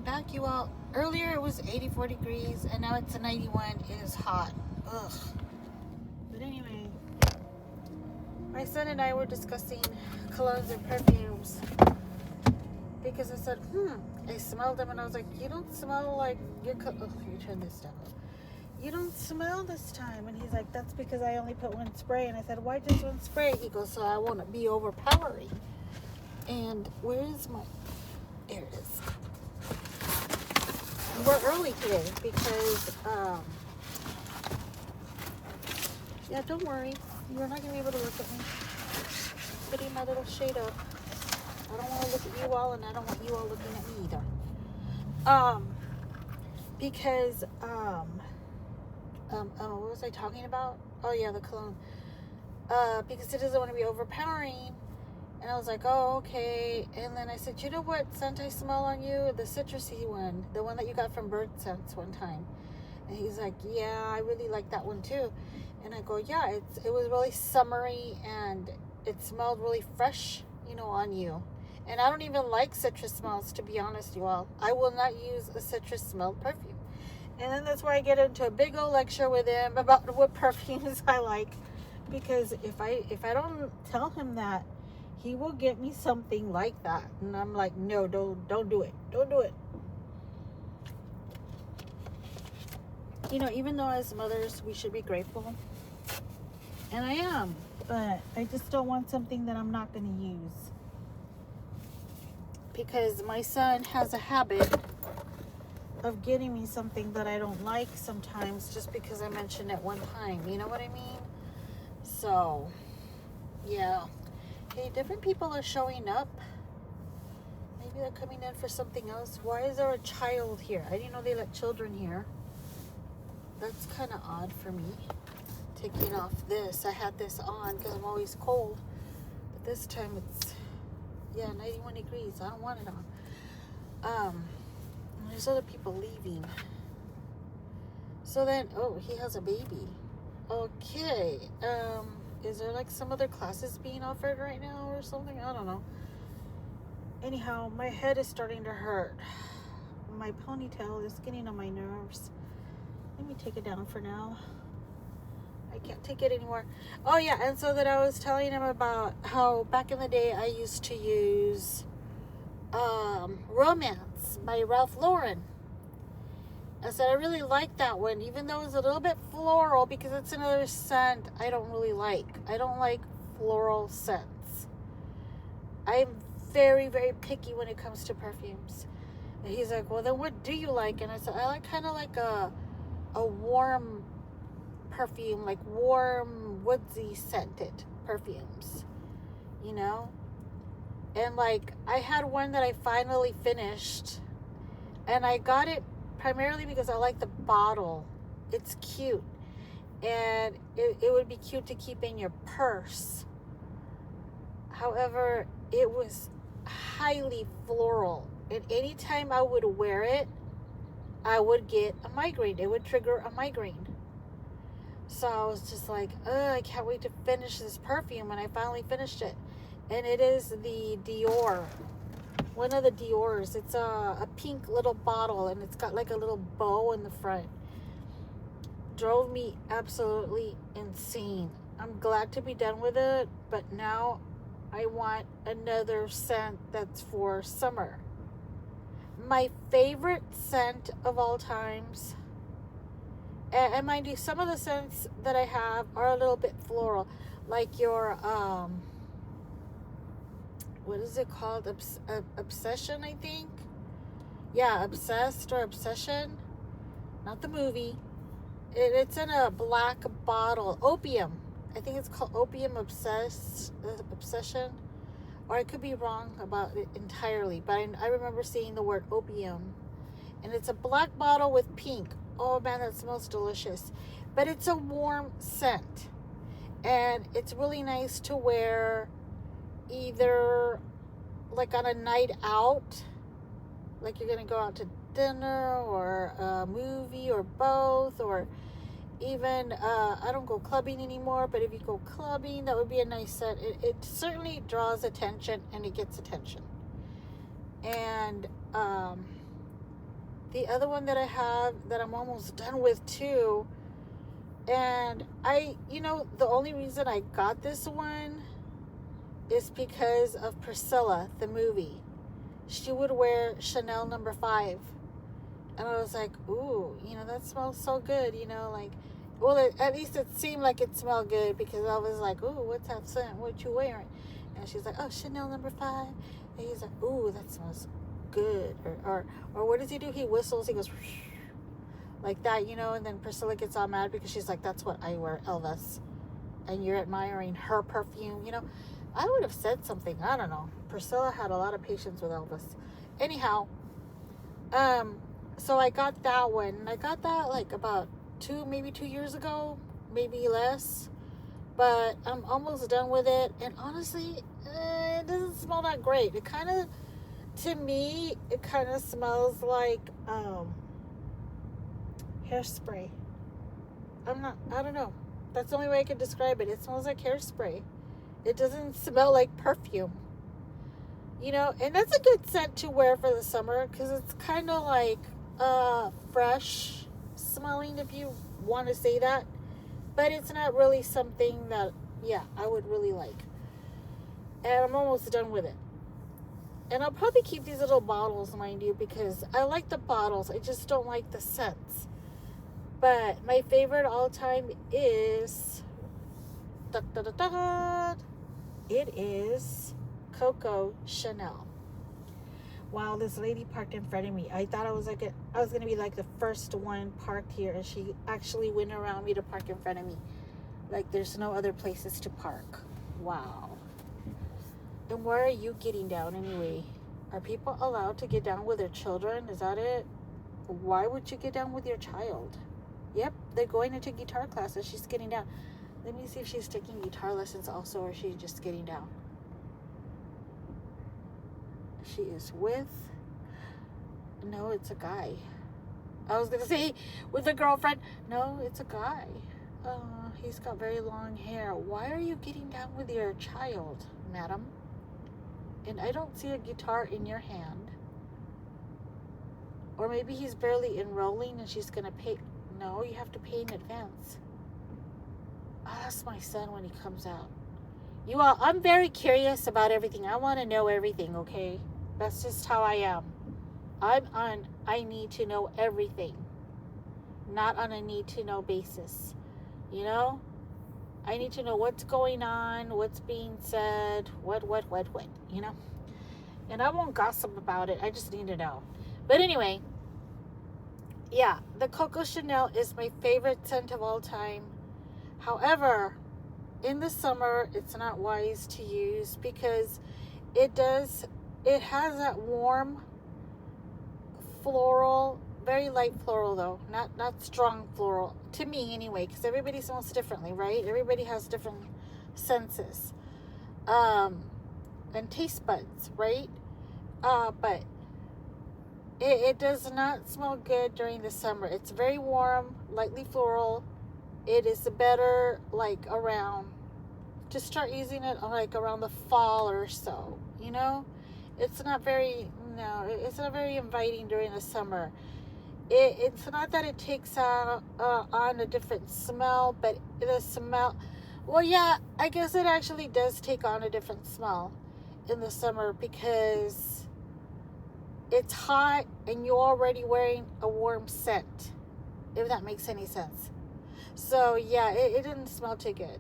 back, you all. Earlier it was 84 degrees, and now it's 91. It is hot. Ugh. But anyway, my son and I were discussing colognes and perfumes because I said, I smelled them, and I was like, you don't smell like your you turn this down. You don't smell this time. And he's like, that's because I only put one spray. And I said, why just one spray? He goes, so I won't be overpowering. And where is my... There it is. We're early today because, yeah, don't worry. You're not going to be able to look at me. Putting my little shade up. I don't want to look at you all, and I don't want you all looking at me either. Because, what was I talking about? Oh, yeah, the cologne. Because it doesn't want to be overpowering. And I was like, oh, okay. And then I said, you know what scent I smell on you? The citrusy one. The one that you got from Bird Scents one time. And he's like, yeah, I really like that one too. And I go, yeah, it was really summery and it smelled really fresh, on you. And I don't even like citrus smells, to be honest, you all. I will not use a citrus smelled perfume. And then that's where I get into a big old lecture with him about what perfumes I like. Because if I don't tell him that, he will get me something like that. And I'm like, no, don't do it. Don't do it. Even though as mothers, we should be grateful. And I am. But I just don't want something that I'm not going to use. Because my son has a habit of getting me something that I don't like sometimes just because I mentioned it one time. You know what I mean? So, yeah. Hey, different people are showing up. Maybe they're coming in for something else. Why is there a child here? I didn't know they let children here. That's kind of odd for me. Taking off this. I had this on because I'm always cold. But this time it's, 91 degrees. I don't want it on. There's other people leaving. So then, he has a baby. Okay. Is there like some other classes being offered right now or something? I don't know. Anyhow, my head is starting to hurt. My ponytail is getting on my nerves. Let me take it down for now. I can't take it anymore. Oh yeah, and so that I was telling him about how back in the day I used to use Romance by Ralph Lauren. I said I really like that one, even though it's a little bit floral, because it's another scent I don't really like. I don't like floral scents. I'm very, very picky when it comes to perfumes. And he's like, well, then what do you like? And I said, I like kind of like a warm perfume, like warm, woodsy scented perfumes, And like, I had one that I finally finished, and I got it primarily because I like the bottle. It's cute. And it would be cute to keep in your purse. However, it was highly floral. And anytime I would wear it, I would get a migraine. It would trigger a migraine. So I was just like, I can't wait to finish this perfume. And I finally finished it. And it is the Dior. One of the Dior's. It's a pink little bottle, and it's got like a little bow in the front. Drove me absolutely insane. I'm glad to be done with it, but now I want another scent that's for summer. My favorite scent of all times, and mind you, some of the scents that I have are a little bit floral, like your what is it called? Obsession, I think. Yeah, Obsessed or Obsession. Not the movie. It's in a black bottle. Opium. I think it's called Opium Obsession. Or I could be wrong about it entirely. But I remember seeing the word opium. And it's a black bottle with pink. Oh man, that smells delicious. But it's a warm scent. And it's really nice to wear either like on a night out, like you're gonna go out to dinner or a movie or both, or even I don't go clubbing anymore, but if you go clubbing, that would be a nice scent. It certainly draws attention, and it gets attention. And the other one that I have that I'm almost done with too. And the only reason I got this one is because of Priscilla, the movie. She would wear Chanel No. 5. And I was like, ooh, that smells so good, at least it seemed like it smelled good, because I was like, ooh, what's that scent? What you wearing? And she's like, oh, Chanel No. 5. And he's like, ooh, that smells good. Or what does he do? He whistles. He goes like that, and then Priscilla gets all mad because she's like, that's what I wear, Elvis. And you're admiring her perfume, I would have said something. I don't know. Priscilla had a lot of patience with Elvis. Anyhow, so I got that one. I got that like about 2 years ago, maybe less. But I'm almost done with it. And honestly, it doesn't smell that great. To me, it kind of smells like hairspray. I don't know. That's the only way I can describe it. It smells like hairspray. It doesn't smell like perfume. And that's a good scent to wear for the summer, because it's kind of like fresh smelling, if you want to say that. But it's not really something that, I would really like. And I'm almost done with it. And I'll probably keep these little bottles, mind you, because I like the bottles. I just don't like the scents. But my favorite all time is... It is Coco Chanel. Wow, this lady parked in front of me. I thought I was going to be like the first one parked here, and she actually went around me to park in front of me. Like there's no other places to park. Wow. And where are you getting down anyway? Are people allowed to get down with their children? Is that it? Why would you get down with your child? Yep, they're going into guitar classes. She's getting down. Let me see if she's taking guitar lessons also, or she's just getting down. She is with... No, it's a guy. I was going to say with a girlfriend. No, it's a guy. He's got very long hair. Why are you getting down with your child, madam? And I don't see a guitar in your hand. Or maybe he's barely enrolling and she's going to pay. No, you have to pay in advance. Ask my son when he comes out. You all, I'm very curious about everything. I want to know everything, okay? That's just how I am. I need to know everything. Not on a need to know basis. I need to know what's going on, what's being said, what, And I won't gossip about it. I just need to know. But anyway, yeah, the Coco Chanel is my favorite scent of all time. However, in the summer, it's not wise to use because it has that warm floral, very light floral though, not strong floral, to me anyway, because everybody smells differently, right? Everybody has different senses and taste buds, right? But it does not smell good during the summer. It's very warm, lightly floral. It is better like around, to start using it like around the fall or so, It's not very inviting during the summer. It's not that it takes on a different smell, but the smell, well, yeah, I guess it actually does take on a different smell in the summer because it's hot and you're already wearing a warm scent, if that makes any sense. So yeah, it didn't smell too good.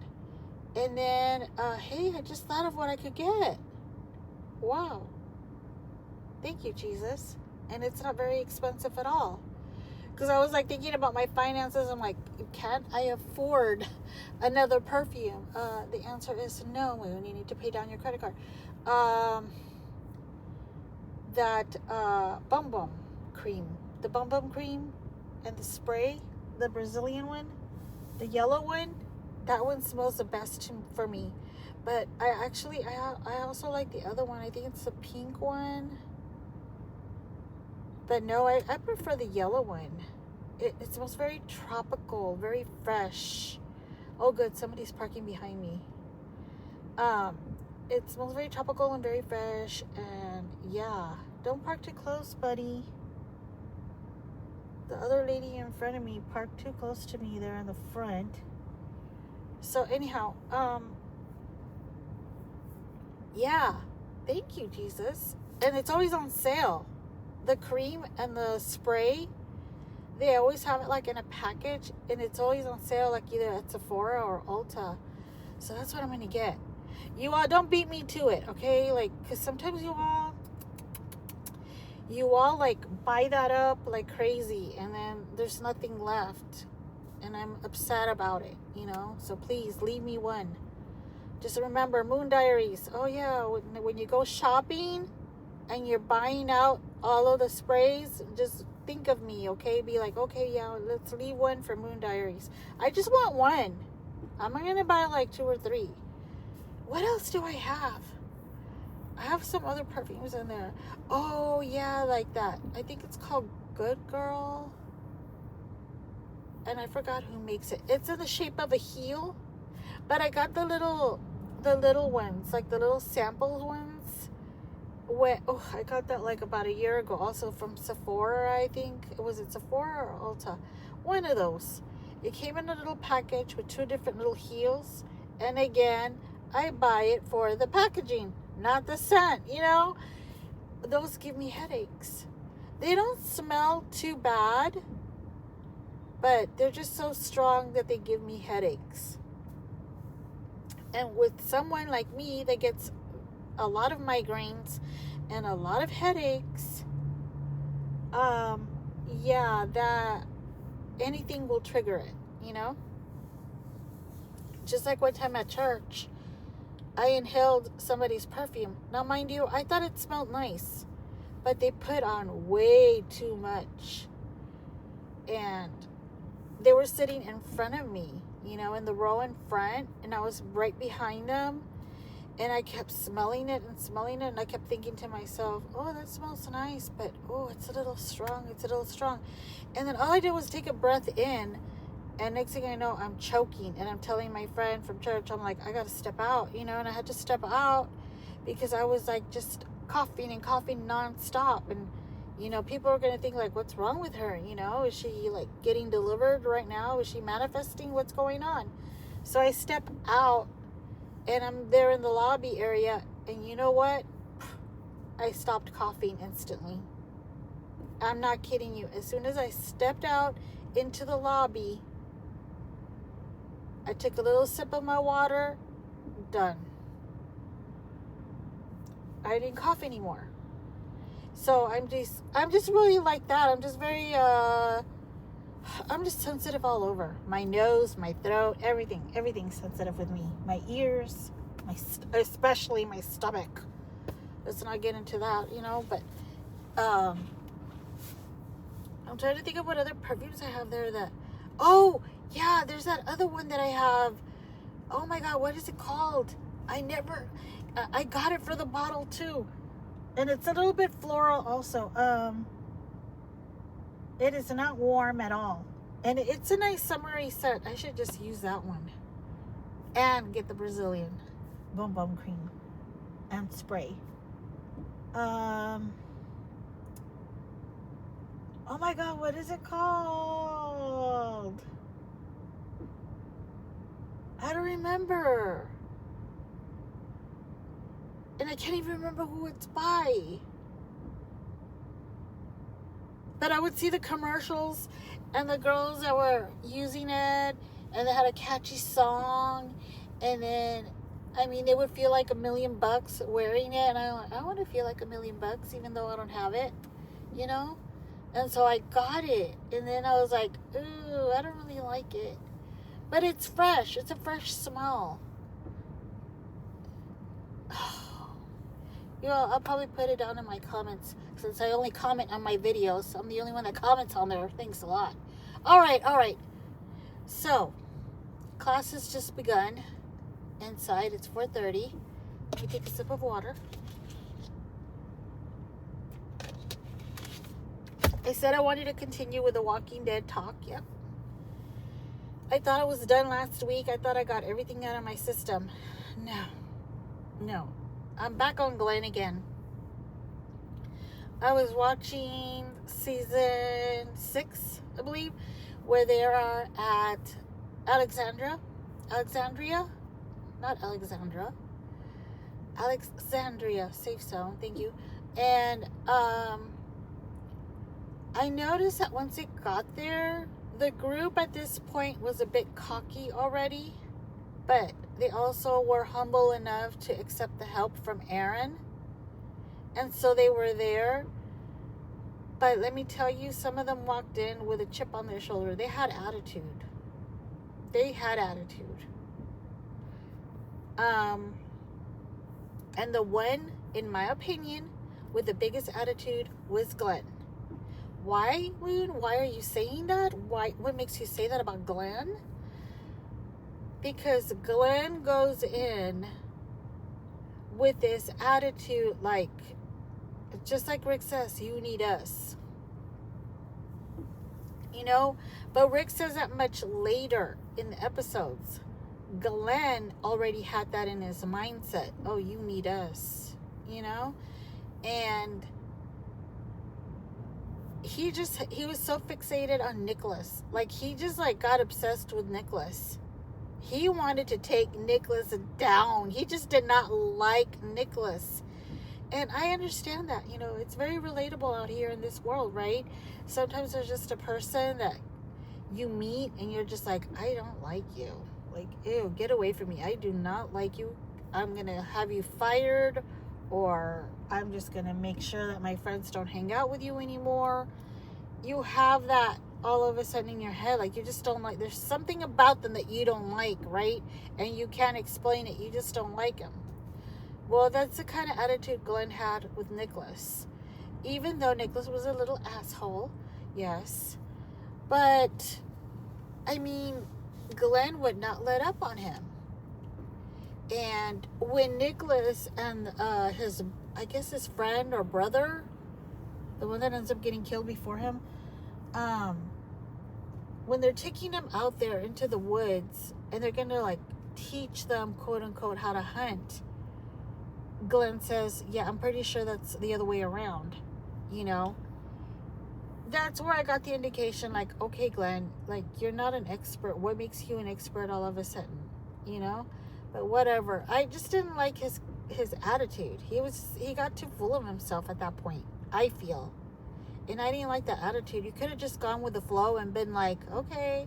And then, hey, I just thought of what I could get. Wow. Thank you, Jesus. And it's not very expensive at all. Because I was like thinking about my finances. I'm like, can I afford another perfume? The answer is no. When you need to pay down your credit card. That Bum Bum cream. The Bum Bum cream and the spray. The Brazilian one. The yellow one. That one smells the best for me. But I also like the other one. I think it's the pink one. But no, I prefer the yellow one. It smells very tropical, very fresh. Oh, good. Somebody's parking behind me. It smells very tropical and very fresh. And yeah, don't park too close, buddy. The other lady in front of me parked too close to me there in the front. So anyhow, yeah, thank you, Jesus. And it's always on sale. The cream and the spray, they always have it like in a package, and it's always on sale, like either at Sephora or Ulta. So that's what I'm gonna get. You all don't beat me to it, okay? Like, because sometimes you all like buy that up like crazy, and then there's nothing left, and I'm upset about it, you know. So please leave me one. Just remember, Moon Diaries. Oh yeah, when you go shopping and you're buying out all of the sprays, just think of me, okay? Be like, okay, yeah, let's leave one for Moon Diaries. I just want one. I'm not gonna buy like 2 or 3. What else do I have? I have some other perfumes in there. Oh yeah, like that. I think it's called Good Girl, and I forgot who makes it. It's in the shape of a heel, but I got the little ones, like the little sample ones. I got that like about a year ago, also from Sephora. I think it was Sephora or Ulta, one of those. It came in a little package with 2 different little heels, and again, I buy it for the packaging, not the scent. You know, those give me headaches. They don't smell too bad, but they're just so strong that they give me headaches. And with someone like me that gets a lot of migraines and a lot of headaches, yeah, that anything will trigger it, you know? Just like one time at church, I inhaled somebody's perfume. Now, mind you, I thought it smelled nice, but they put on way too much. And they were sitting in front of me, you know, in the row in front, and I was right behind them, and I kept smelling it, and I kept thinking to myself, oh, that smells nice, but oh, it's a little strong, and then all I did was take a breath in, and next thing I know, I'm choking, and I'm telling my friend from church, I'm like, I gotta step out, you know, and I had to step out, because I was like just coughing nonstop, and you know, people are going to think, like, what's wrong with her? You know, is she, like, getting delivered right now? Is she manifesting? What's going on? So I step out, and I'm there in the lobby area, and you know what? I stopped coughing instantly. I'm not kidding you. As soon as I stepped out into the lobby, I took a little sip of my water, done. I didn't cough anymore. So I'm just really like that. I'm just very, I'm just sensitive all over. My nose, my throat, everything's sensitive with me. My ears, especially my stomach. Let's not get into that, you know, but, I'm trying to think of what other perfumes I have there that, oh, yeah, there's that other one that I have. Oh my God, what is it called? I got it for the bottle too. And it's a little bit floral also. It is not warm at all. And it's a nice summery scent. I should just use that one. And get the Brazilian Bum Bum Cream and spray. Oh my God, what is it called? I don't remember. And I can't even remember who it's by. But I would see the commercials and the girls that were using it, and they had a catchy song, and then, I mean, they would feel like $1 million wearing it, and I want to feel like $1 million even though I don't have it, you know? And so I got it, and then I was like, ooh, I don't really like it. But it's fresh. It's a fresh smell. You know, I'll probably put it down in my comments, since I only comment on my videos. I'm the only one that comments on there. Thanks a lot. All right. So, class has just begun. Inside, it's 4:30. Let me take a sip of water. I said I wanted to continue with the Walking Dead talk. Yep. I thought it was done last week. I thought I got everything out of my system. No. I'm back on Glenn again. I was watching season 6, I believe, where they are at Alexandria, not Alexandra, Alexandria, safe zone, thank you. And I noticed that once it got there, the group at this point was a bit cocky already, but they also were humble enough to accept the help from Aaron. And so they were there. But let me tell you, some of them walked in with a chip on their shoulder. They had attitude. And the one, in my opinion, with the biggest attitude was Glenn. Why, Moon? Why are you saying that? What makes you say that about Glenn? Because Glenn goes in with this attitude, like, just like Rick says, you need us. You know? But Rick says that much later in the episodes. Glenn already had that in his mindset. Oh, you need us. You know? And he was so fixated on Nicholas. Like, he just, like, got obsessed with Nicholas. He wanted to take Nicholas down. He just did not like Nicholas. And I understand that, you know, it's very relatable out here in this world, right? Sometimes there's just a person that you meet and you're just like, I don't like you. Like, ew, get away from me. I do not like you. I'm going to have you fired, or I'm just going to make sure that my friends don't hang out with you anymore. You have that all of a sudden in your head. Like, you just don't like, there's something about them that you don't like, right? And you can't explain it. You just don't like them. Well, that's the kind of attitude Glenn had with Nicholas. Even though Nicholas was a little asshole, yes. But, I mean, Glenn would not let up on him. And when Nicholas and his friend or brother, the one that ends up getting killed before him, when they're taking him out there into the woods and they're going to, like, teach them, quote unquote, how to hunt, Glenn says, yeah, I'm pretty sure that's the other way around, you know? That's where I got the indication, like, okay, Glenn, like, you're not an expert. What makes you an expert all of a sudden, you know? But whatever. I just didn't like his attitude. He got too full of himself at that point, I feel. And I didn't like that attitude. You could have just gone with the flow and been like, okay,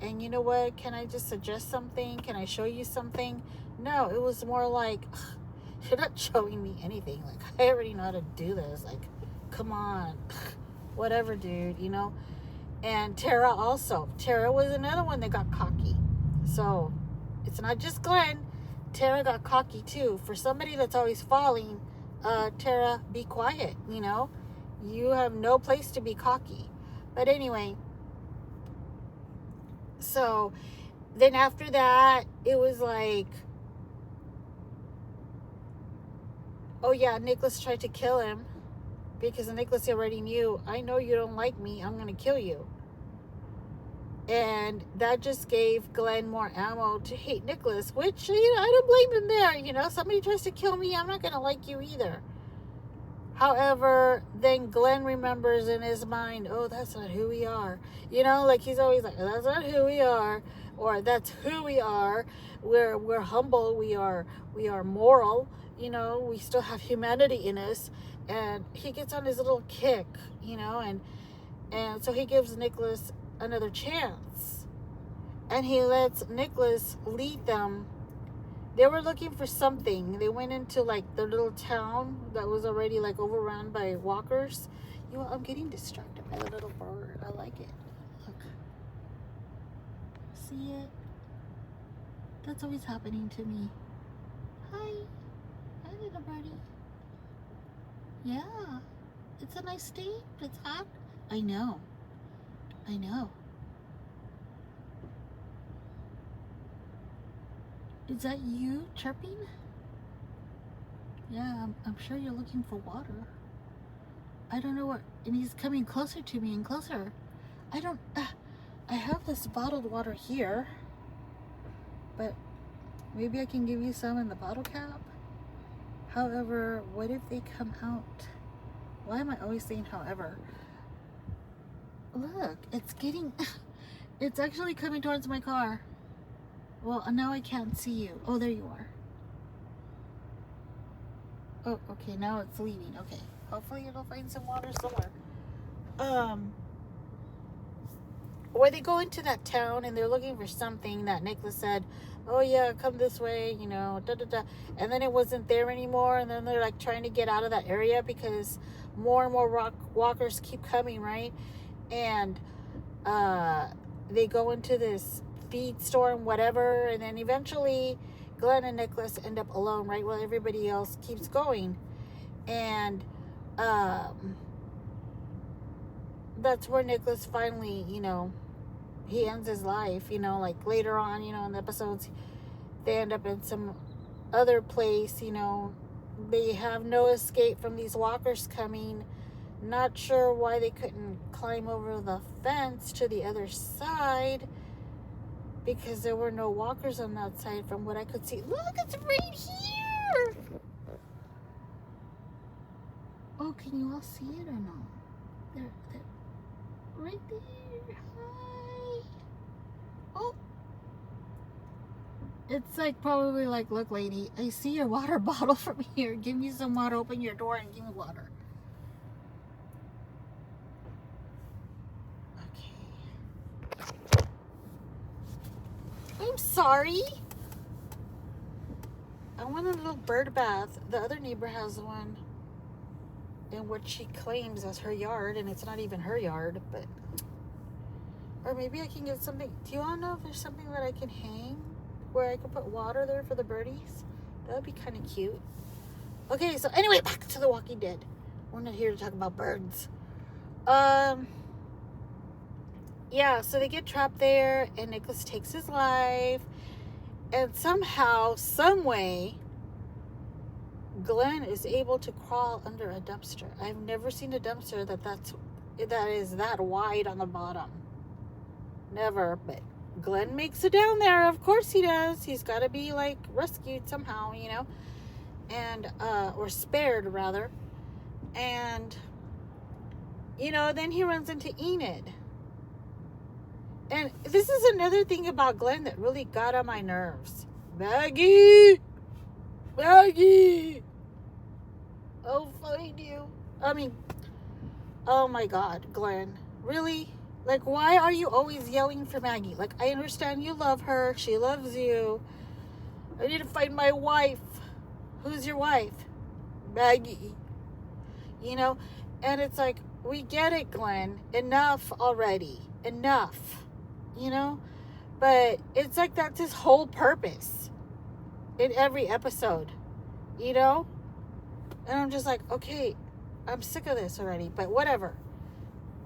and you know what? Can I just suggest something? Can I show you something? No, it was more like, you're not showing me anything. Like, I already know how to do this. Like, come on. Whatever, dude, you know? And Tara also. Tara was another one that got cocky. So, it's not just Glenn. Tara got cocky, too. For somebody that's always falling, Tara, be quiet, you know? You have no place to be cocky. But anyway, so, then after that, it was like, oh yeah, Nicholas tried to kill him because Nicholas already knew, I know you don't like me, I'm going to kill you. And that just gave Glenn more ammo to hate Nicholas, which, you know, I don't blame him there. You know, somebody tries to kill me, I'm not going to like you either. However, then Glenn remembers in his mind, oh, that's not who we are. You know, like, he's always like, that's not who we are, or that's who we are. We're humble, we are moral, you know, we still have humanity in us. And he gets on his little kick, you know, and so he gives Nicholas another chance. And he lets Nicholas lead them. They were looking for something. They went into, like, their little town that was already, like, overrun by walkers. You know, I'm getting distracted by the little bird. I like it. Look. See it? That's always happening to me. Hi. Hi, little birdie. Yeah. It's a nice day, but it's hot. I know. Is that you chirping? Yeah, I'm sure you're looking for water. I don't know what, and he's coming closer to me and closer. I have this bottled water here, but maybe I can give you some in the bottle cap. However, what if they come out? Why am I always saying however? Look, it's actually coming towards my car. Well, now I can't see you. Oh, there you are. Oh, okay, now it's leaving. Okay. Hopefully it'll find some water somewhere. Where they go into that town and they're looking for something that Nicholas said, oh yeah, come this way, you know, da da da. And then it wasn't there anymore. And then they're like trying to get out of that area because more and more walkers keep coming, right? And they go into this feed store and whatever. And then eventually Glenn and Nicholas end up alone, right? While everybody else keeps going. And that's where Nicholas finally, you know, he ends his life, you know, like later on, you know, in the episodes, they end up in some other place, you know, they have no escape from these walkers coming. Not sure why they couldn't climb over the fence to the other side, because there were no walkers on that side from what I could see. Look, it's right here. Oh, can you all see it or no? There, right there. Hi. Oh. It's like probably like, look, lady, I see your water bottle from here. Give me some water. Open your door and give me water. Okay. I'm sorry. I want a little bird bath. The other neighbor has one in what she claims as her yard, and it's not even her yard, but... Or maybe I can get something... Do you want to know if there's something that I can hang where I can put water there for the birdies? That would be kind of cute. Okay, so anyway, back to The Walking Dead. We're not here to talk about birds. Yeah, so they get trapped there, and Nicholas takes his life, and somehow, some way, Glenn is able to crawl under a dumpster. I've never seen a dumpster that is that wide on the bottom. Never, but Glenn makes it down there. Of course he does. He's got to be like rescued somehow, you know, and or spared rather. And you know, then he runs into Enid. And this is another thing about Glenn that really got on my nerves. Maggie! I'll find you. I mean, oh my God, Glenn. Really? Like, why are you always yelling for Maggie? Like, I understand you love her. She loves you. I need to find my wife. Who's your wife? Maggie. You know? And it's like, we get it, Glenn. Enough already. Enough. You know? But it's like that's his whole purpose in every episode. You know? And I'm just like, okay, I'm sick of this already, but whatever.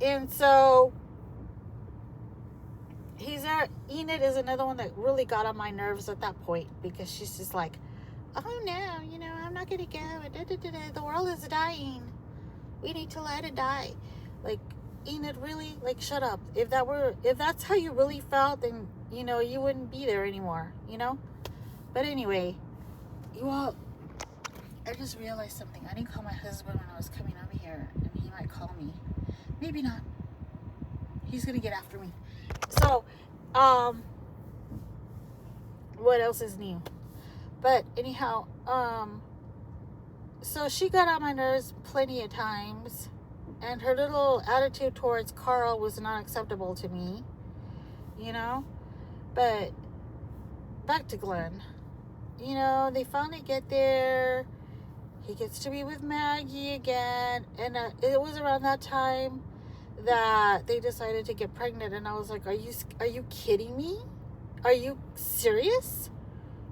And so Enid is another one that really got on my nerves at that point, because she's just like, oh no, you know, I'm not gonna go. The world is dying. We need to let it die. Like, Enid, really? Like, shut up. If that's how you really felt, then, you know, you wouldn't be there anymore, you know? But anyway, you all, I just realized something. I didn't call my husband when I was coming over here, and he might call me. Maybe not. He's gonna get after me. So, what else is new? But anyhow, so she got on my nerves plenty of times, and her little attitude towards Carl was not acceptable to me, you know? But back to Glenn. You know, they finally get there. He gets to be with Maggie again, and it was around that time that they decided to get pregnant, and I was like, are you kidding me? Are you serious?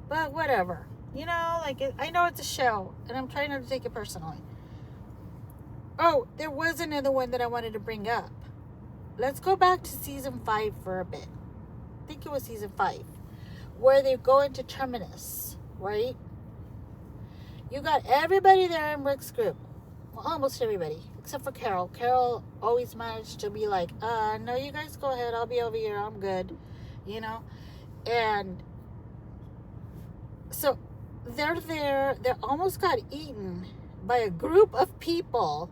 But whatever, you know, like, I know it's a show, and I'm trying not to take it personally. Oh, there was another one that I wanted to bring up. Let's go back to season 5 for a bit. I think it was season 5, where they go into Terminus, right? You got everybody there in Rick's group. Well, almost everybody, except for Carol. Carol always managed to be like, no, you guys go ahead. I'll be over here. I'm good. You know? And so they're there. They almost got eaten by a group of people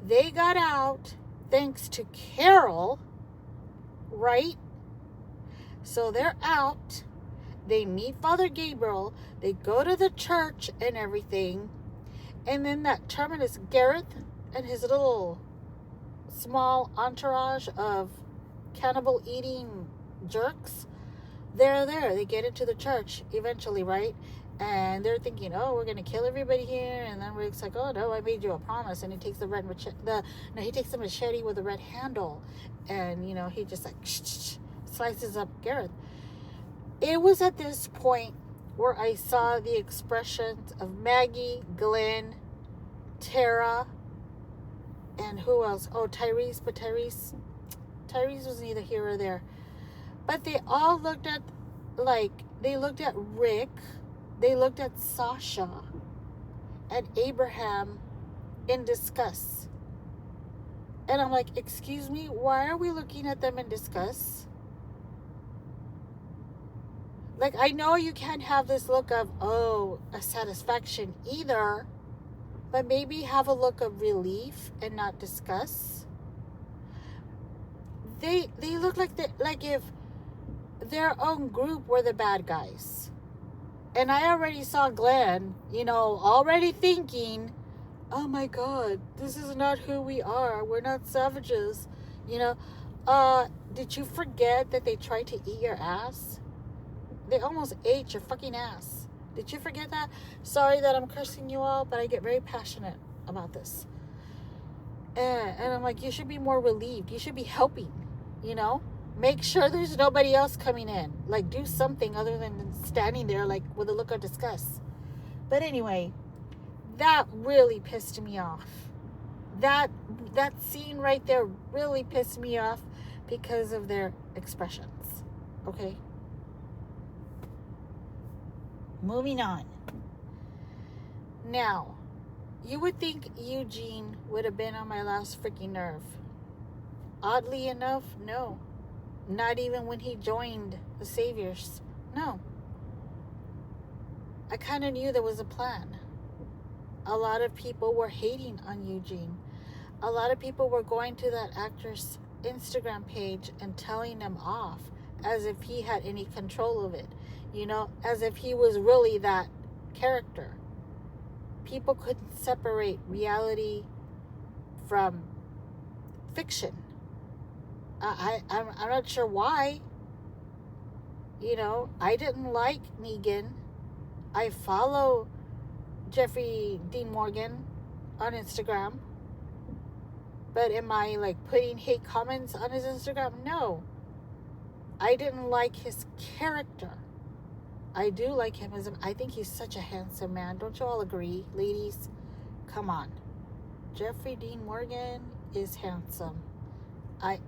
They got out thanks to Carol, right? So they're out. They meet Father Gabriel. They go to the church and everything. And then that Terminus Gareth and his little small entourage of cannibal eating jerks, they're there. They get into the church eventually, right? And they're thinking, oh, we're gonna kill everybody here. And then Rick's like, oh no, I made you a promise. And he takes he takes the machete with a red handle, and he just like slices up Gareth. It was at this point where I saw the expressions of Maggie, Glenn, Tara, and who else? Oh, Tyrese. But Tyrese was neither here or there. But they all looked at Rick. They looked at Sasha and Abraham in disgust. And I'm like, excuse me, why are we looking at them in disgust? Like, I know you can't have this look of, a satisfaction either, but maybe have a look of relief and not disgust. They look like if their own group were the bad guys. And I already saw Glenn, already thinking, oh my God, this is not who we are. We're not savages. Did you forget that they tried to eat your ass? They almost ate your fucking ass. Did you forget that? Sorry that I'm cursing you all, but I get very passionate about this. And I'm like, you should be more relieved. You should be helping, Make sure there's nobody else coming in. Like, do something other than standing there, like, with a look of disgust. But anyway, that really pissed me off. That scene right there really pissed me off because of their expressions. Okay? Moving on. Now, you would think Eugene would have been on my last freaking nerve. Oddly enough, no. Not even when he joined the Saviors. No. I kind of knew there was a plan. A lot of people were hating on Eugene. A lot of people were going to that actor's Instagram page and telling him off as if he had any control of it. As if he was really that character. People couldn't separate reality from fiction. I'm not sure why. I didn't like Negan. I follow Jeffrey Dean Morgan on Instagram. But am I putting hate comments on his Instagram? No. I didn't like his character. I do like him I think he's such a handsome man. Don't you all agree, ladies? Come on. Jeffrey Dean Morgan is handsome. I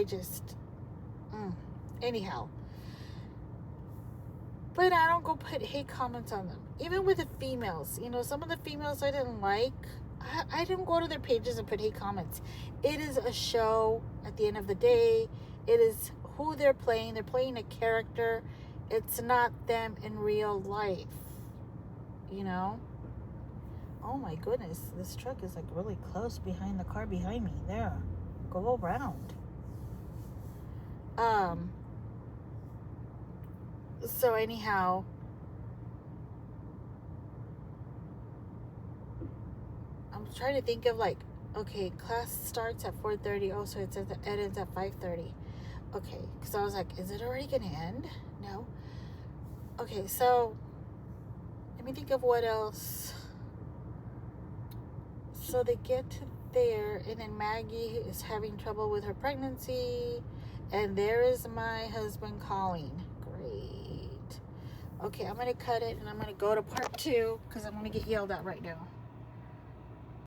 just anyhow. But I don't go put hate comments on them. Even with the females. Some of the females I didn't like. I didn't go to their pages and put hate comments. It is a show at the end of the day. It is who they're playing. They're playing a character. It's not them in real life. Oh my goodness. This truck is really close behind the car behind me. There. Go around. So anyhow, I'm trying to think of okay, class starts at 4:30. Oh, so it says it ends at 5:30. Okay, because I was like, is it already gonna end? No. Okay, so let me think of what else. So they get to there, and then Maggie is having trouble with her pregnancy, and there is my husband calling. Great. Okay, I'm gonna cut it, and I'm gonna go to part 2 because I'm gonna get yelled at right now.